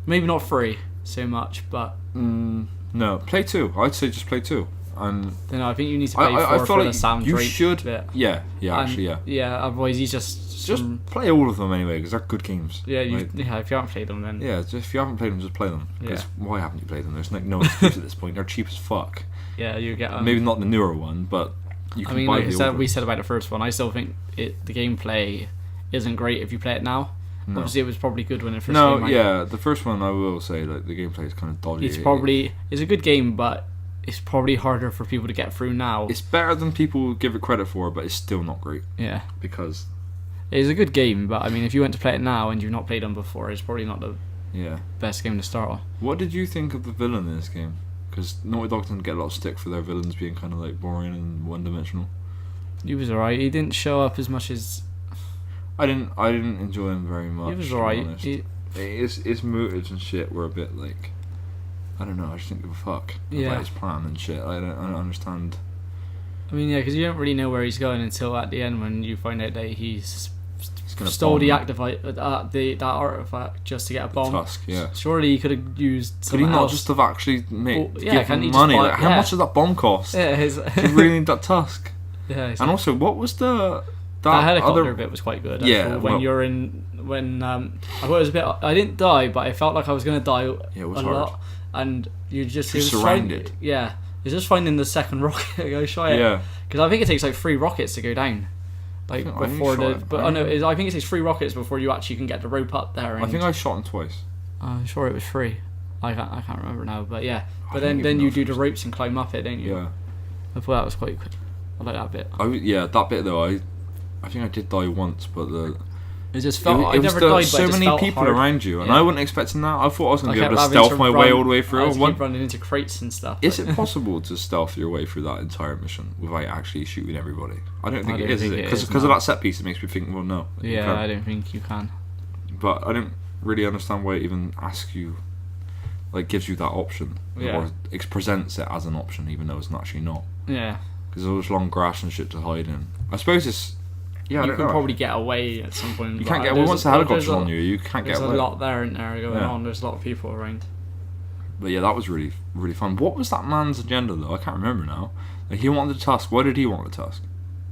Maybe not 3 so much, but no, play 2. I'd say just play 2. And then I think you need to play 4 for the Sam Drake. You should. Bit. Yeah. Yeah, otherwise you just play all of them anyway, because they're good games. Yeah, if you haven't played them, then if you haven't played them, just play them. Because why haven't you played them? There's no excuse at this point. They're cheap as fuck. Yeah, you get maybe not the newer one, but you can buy the older. We said about the first one. I still think the gameplay isn't great if you play it now. No. Obviously, it was probably good when it first came out. The first one I will say like the gameplay is kind of dodgy. It's a good game, but it's probably harder for people to get through now. It's better than people give it credit for, but it's still not great. Yeah, because it's a good game, but I mean, if you went to play it now and you've not played them before, it's probably not the best game to start on. What did you think of the villain in this game? Because Naughty Dog didn't get a lot of stick for their villains being kind of like boring and one-dimensional. He was alright. He didn't show up as much as I didn't enjoy him very much. He was alright. His motives and shit were a bit like, I don't know. I just didn't give a fuck about his plan and shit. I don't understand. I mean, because you don't really know where he's going until at the end when you find out that he's stole the that artifact just to get a bomb. Tusk, yeah. Surely he could have used. Could he not else. Just have actually given money? Like, how much did that bomb cost? Yeah, do you really need that tusk? Yeah. And also, what was that helicopter bit was quite good. Yeah. I thought it was a bit. I didn't die, but I felt like I was going to die it was hard. lot. And you just surrounded. It's just finding the second rocket to go shy. Yeah. Because I think it takes like 3 rockets to go down. I think it takes 3 rockets before you actually can get the rope up there. I think I shot him twice. I'm sure it was 3. I can't remember now, but yeah. But then you do the ropes and climb up it, don't you? Yeah. I thought that was quite good. I like that bit. That bit though. I think I did die once, but it just felt. So many people hard. Around you, and I wasn't expecting that. I thought I was going to be able to stealth my way all the way through. I keep running into crates and stuff. Is it possible to stealth your way through that entire mission without actually shooting everybody? I don't think it is. Because of that set piece, it makes me think. Well, no. Yeah, I don't think you can. But I don't really understand why it even asks you like gives you that option, or it presents it as an option, even though it's actually not. Yeah. Because there's long grass and shit to hide in. I suppose it's. Yeah, you could probably get away at some point. You can't get away once the helicopter's on you. You can't get away. There's a lot there, isn't there, going on. There's a lot of people around. But yeah, that was really, really fun. What was that man's agenda though? I can't remember now. Like, he wanted the tusk. Why did he want the tusk?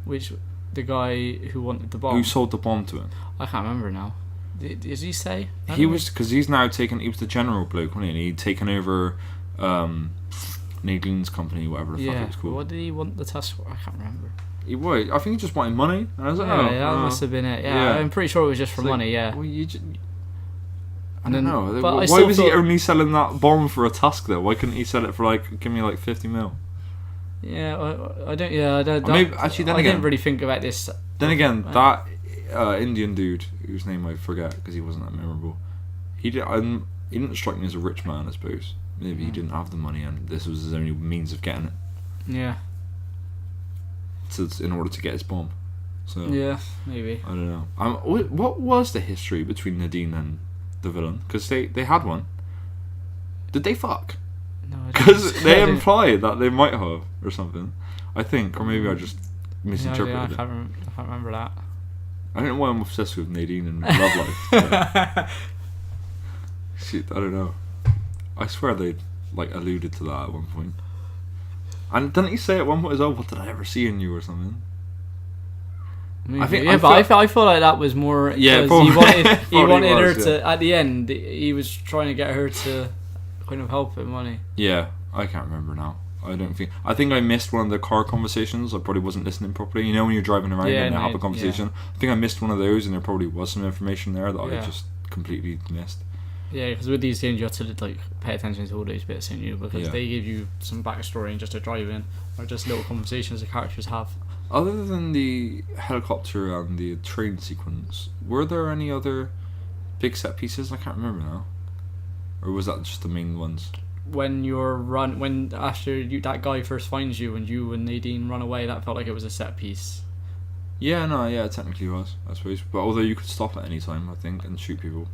The guy who wanted the bomb. Who sold the bomb to him? I can't remember now. Did he say? He was, because he's now taken. He was the general bloke, wasn't he? And he'd taken over Nadine's company, whatever the fuck it was called. What did he want the tusk for? I can't remember. I think he just wanted money. And I was like, that must have been it. Yeah, I'm pretty sure it was just for money. Yeah. Well, I don't know. But why was he only selling that bomb for a tusk though? Why couldn't he sell it for like, give me like 50 mil? Yeah, I don't. Yeah, I don't. Maybe, actually, then again, didn't really think about this. Then again, that Indian dude whose name I forget because he wasn't that memorable. He didn't strike me as a rich man, I suppose. Maybe he didn't have the money, and this was his only means of getting it. Yeah. In order to get his bomb. So yeah, maybe. I don't know. What was the history between Nadine and the villain? Because they had one. Did they fuck? No, because they implied that they might have or something. I think, or maybe I just misinterpreted it. I can't remember that. I don't know why I'm obsessed with Nadine and love life. Shit, I don't know. I swear they like alluded to that at one point. And didn't he say at one point as well, "What did I ever see in you?" or something? Maybe. I feel like that was more. Yeah, he wanted her to. At the end, he was trying to get her to kind of help him, wasn't he? Yeah, I can't remember now. I think I missed one of the car conversations. I probably wasn't listening properly. You know, when you're driving around and they have a conversation. Yeah. I think I missed one of those, and there probably was some information there that I just completely missed. Yeah, because with these games you have to like pay attention to all those bits in you because they give you some backstory and just a drive in or just little conversations the characters have. Other than the helicopter and the train sequence, were there any other big set pieces? I can't remember now. Or was that just the main ones? When after that guy first finds you and you and Nadine run away, that felt like it was a set piece. Yeah, it technically was, I suppose. But although you could stop at any time, I think, and shoot people.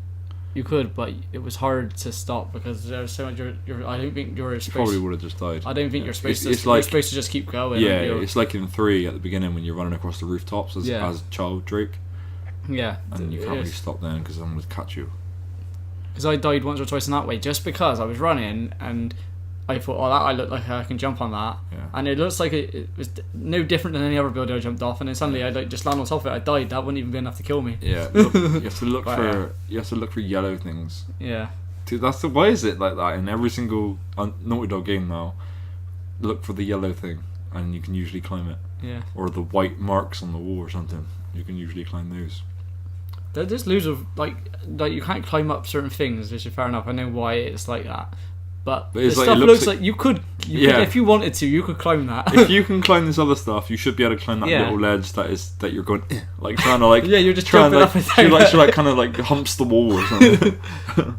You could, but it was hard to stop because there's so much. I don't think you're supposed. You probably would have just died. I don't think you're supposed to. You're supposed to just keep going. Yeah, it's like in 3 at the beginning when you're running across the rooftops as child Drake. Yeah, and you can't really stop then because someone would catch you. Because I died once or twice in that way, just because I was running and I thought, that I look like I can jump on that, and it looks like it was no different than any other building I jumped off, and then suddenly I just land on top of it. I died. That wouldn't even be enough to kill me. Yeah, you have to look for yellow things. Yeah, dude, why is it like that in every single Naughty Dog game now? Look for the yellow thing, and you can usually climb it. Yeah, or the white marks on the wall or something. You can usually climb those. There's loads of like you can't climb up certain things, which is fair enough. I know why it's like that. But the stuff looks like you could if you wanted to, you could climb that. If you can climb this other stuff, you should be able to climb that little ledge that you're going like trying to like you're just trying to like, up and down. She like kind of like humps the wall or something. It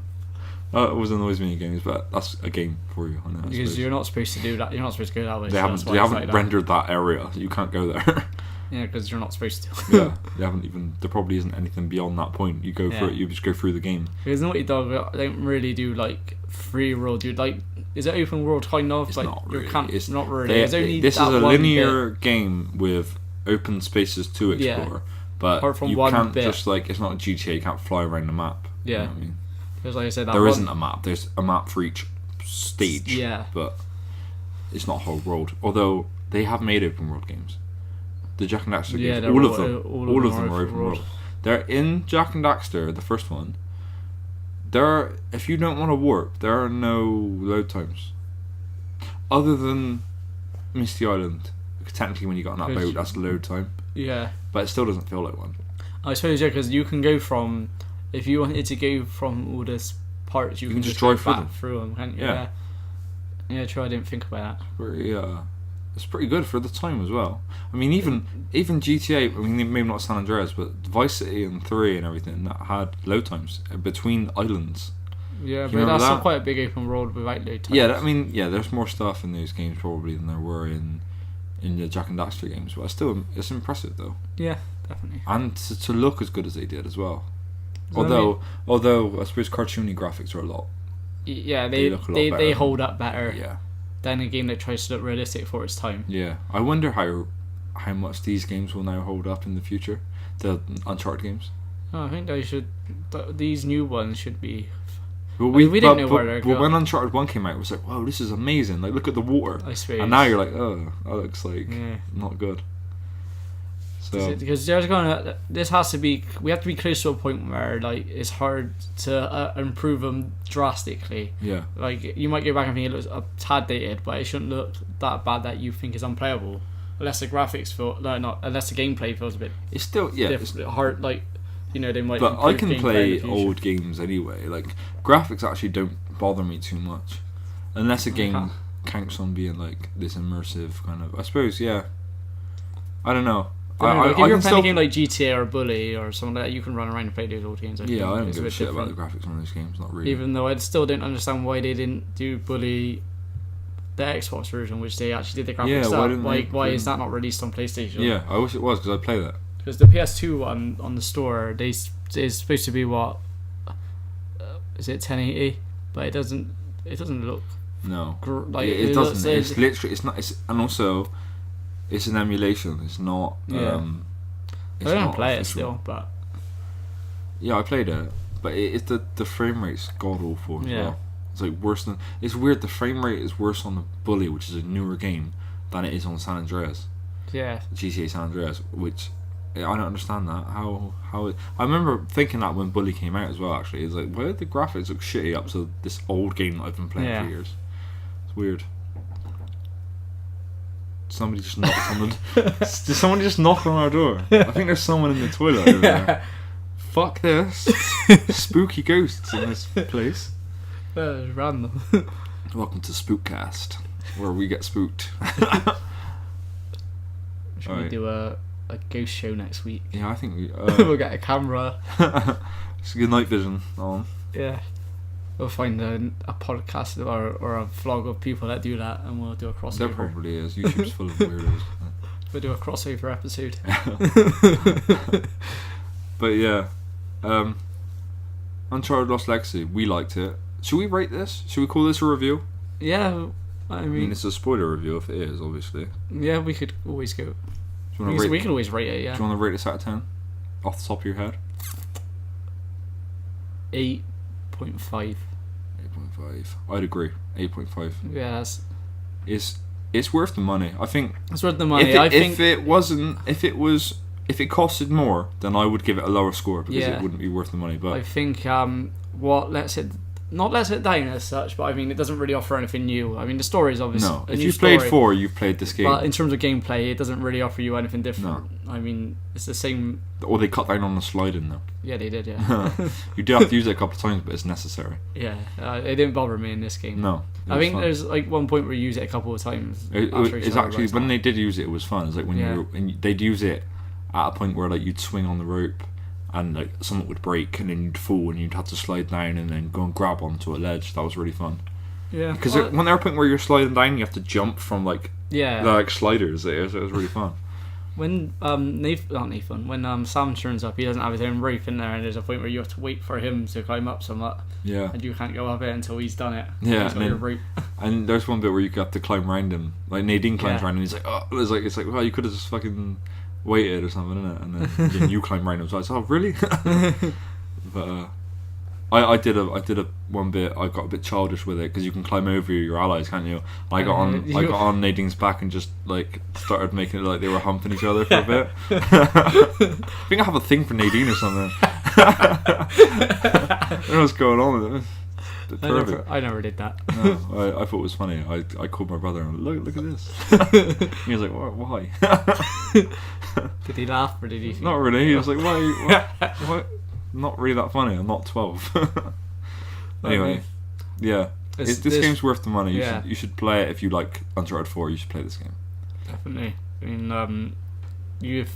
always annoys me in games, but that's a game for you. I know, because you're not supposed to do that. You're not supposed to go that way. They haven't rendered that area. You can't go there. Yeah, because you're not supposed to. Yeah, they haven't even. There probably isn't anything beyond that point. You go for it. You just go through the game. Because Naughty Dog don't really do like free world. Dude, like, is it open world kind of? It's like, not really. It's not really. This is a linear game with open spaces to explore. But apart from you can't just like it's not a GTA. You can't fly around the map. Yeah, you know what I mean, because like I said, there isn't a map. There's a map for each stage. Yeah, but it's not a whole world. Although they have made open world games. The Jak and Daxter games, all of them are open world. They're in Jak and Daxter, the first one. If you don't want to warp, there are no load times. Other than Misty Island, technically when you got on that boat, that's the load time. Yeah, but it still doesn't feel like one. I suppose because you can go from, if you wanted to go from all this parts, you can just drive through them, can't you? Yeah. True. I didn't think about that. It's pretty good for the time as well. I mean, even GTA. I mean, maybe not San Andreas, but Vice City and 3 and everything that had load times between islands. Yeah, but that's still quite a big open world without load times. Yeah, I mean, there's more stuff in those games probably than there were in the Jak and Daxter games, but it's impressive though. Yeah, definitely. And to look as good as they did as well. Although I suppose cartoony graphics are a lot Yeah, they hold up better. Yeah. Than a game that tries to look realistic for its time. Yeah, I wonder how much these games will now hold up in the future. The Uncharted games. Oh, I think they should. These new ones should be. Well, we didn't know where they're going. But when Uncharted 1 came out, it was like, wow, this is amazing. Like, look at the water. I suppose. And now you're like, oh, that looks like not good. So because this has to be. We have to be close to a point where like it's hard to improve them drastically. Yeah. Like you might go back and think it looks a tad dated, but it shouldn't look that bad that you think is unplayable. Unless the graphics unless the gameplay feels a bit. It's still it's hard. Like they might. But I can play old games anyway. Like graphics actually don't bother me too much, unless a game counts on being like this immersive kind of. I suppose I don't know. If you're playing a game like GTA or Bully or something like that, you can run around and play those old games. I don't give a shit about the graphics on those games, not really. Even though I still don't understand why they didn't do Bully, the Xbox version, which they actually did the graphics up. Why is that not released on PlayStation? Yeah, I wish it was, because I'd play that. Because the PS2 one on the store, is supposed to be what? Is it 1080? But it doesn't look... No. It doesn't. It's literally... It's not... And also... It's an emulation. It's not. I don't play it still, but yeah, I played it, but the frame rate's god awful as well. It's like worse than. It's weird. The frame rate is worse on the Bully, which is a newer game, than it is on San Andreas. Yeah. GTA San Andreas, which I don't understand that. How I remember thinking that when Bully came out as well. Actually, it's like, why did the graphics look shitty up to this old game that I've been playing for years? It's weird. Somebody just knocked on the. Did someone just knock on our door? I think there's someone in the toilet over there. Fuck this! Spooky ghosts in this place. It's random. Welcome to Spookcast, where we get spooked. Should we do a ghost show next week? Yeah, I think we. We'll get a camera. It's good night vision on. Yeah. We'll find a podcast or a vlog of people that do that, and we'll do a crossover. There probably is. YouTube's full of weirdos. We'll do a crossover episode. But yeah, Uncharted Lost Legacy. We liked it. Should we rate this? Should we call this a review? Yeah, I mean it's a spoiler review if it is, obviously. Yeah, we could always go. We can always rate it. Yeah. Do you want to rate this out of 10? Off the top of your head. 8.5. 8.5. I'd agree. 8.5. Yeah, it's worth the money. I think it's worth the money. If it costed more, then I would give it a lower score because it wouldn't be worth the money. But I think what lets it down as such, but I mean it doesn't really offer anything new. I mean the story is obviously no. If you've played 4, you've played this game. But in terms of gameplay, it doesn't really offer you anything different. No. I mean it's the same. Or they cut down on the sliding though. Yeah, they did. Yeah. You do have to use it a couple of times, but it's necessary. Yeah, it didn't bother me in this game. No. I think there's like one point where you use it a couple of times. It's actually when they did use it was fun. It's like when they'd use it at a point where like you'd swing on the rope and like something would break and then you'd fall and you'd have to slide down and then go and grab onto a ledge. That was really fun. Yeah. Because when they're a point where you're sliding down, you have to jump from like sliders there, so it was really fun. When when Sam turns up, he doesn't have his own rope in there, and there's a point where you have to wait for him to climb up somewhat. Yeah. And you can't go up it until he's done it. Yeah. And there's one bit where you have to climb around him. Like Nadine climbs around and he's like, oh, it's like, well, you could have just fucking waited or something, innit? And then you climb around him. So I was like, oh, really? But I did one bit. I got a bit childish with it because you can climb over your allies, can't you? I got on Nadine's back and just like started making it like they were humping each other for a bit. I think I have a thing for Nadine or something. I don't know what's going on with it. I never did that. No, I thought it was funny. I called my brother and look at this. He was like, why? Did he laugh or did he? Not really. He was like, why? Not really that funny. I'm not 12. Anyway, yeah. This game's worth the money. You should play it if you like Uncharted 4. You should play this game. Definitely. I mean,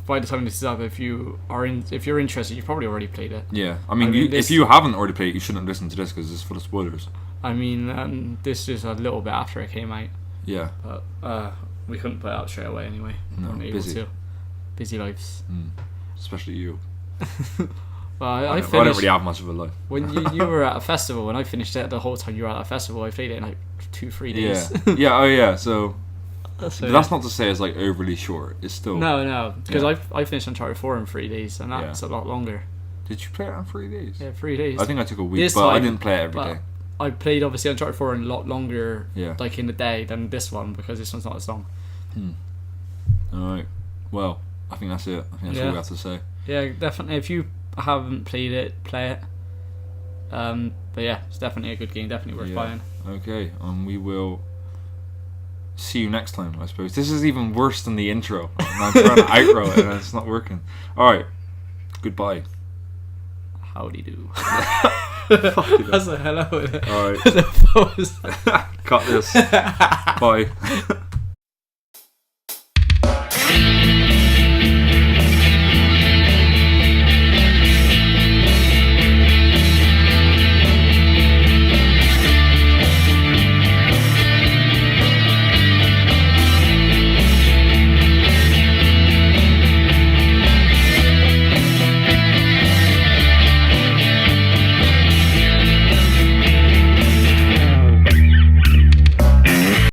by the time this is up, if you're interested, you've probably already played it. Yeah, I mean if you haven't already played it, you shouldn't listen to this because it's full of spoilers. I mean, this is a little bit after it came out. Yeah. But we couldn't put it out straight away anyway. No, busy. Busy lives. Especially you. Well, I finished. I don't really have much of a life. When you were at a festival, and I finished it the whole time you were at that festival, I played it in like 2-3 days. Yeah. Oh yeah. So that's not to say it's like overly short. It's still no, because I finished Uncharted 4 in 3 days, and that's a lot longer. Did you play it in 3 days? Yeah, 3 days. I think I took a week, but I didn't play it every day. I played obviously Uncharted 4 in a lot longer, yeah, like in the day than this one, because this one's not as long. Alright, well, I think that's it. I think that's all we have to say. Yeah, definitely. If you haven't played it, play it. But yeah, it's definitely a good game, definitely worth buying. Okay, we will see you next time, I suppose. This is even worse than the intro. I'm trying to outro it and it's not working. Alright, goodbye. Howdy do. That's a hello. Alright. Cut this. Bye.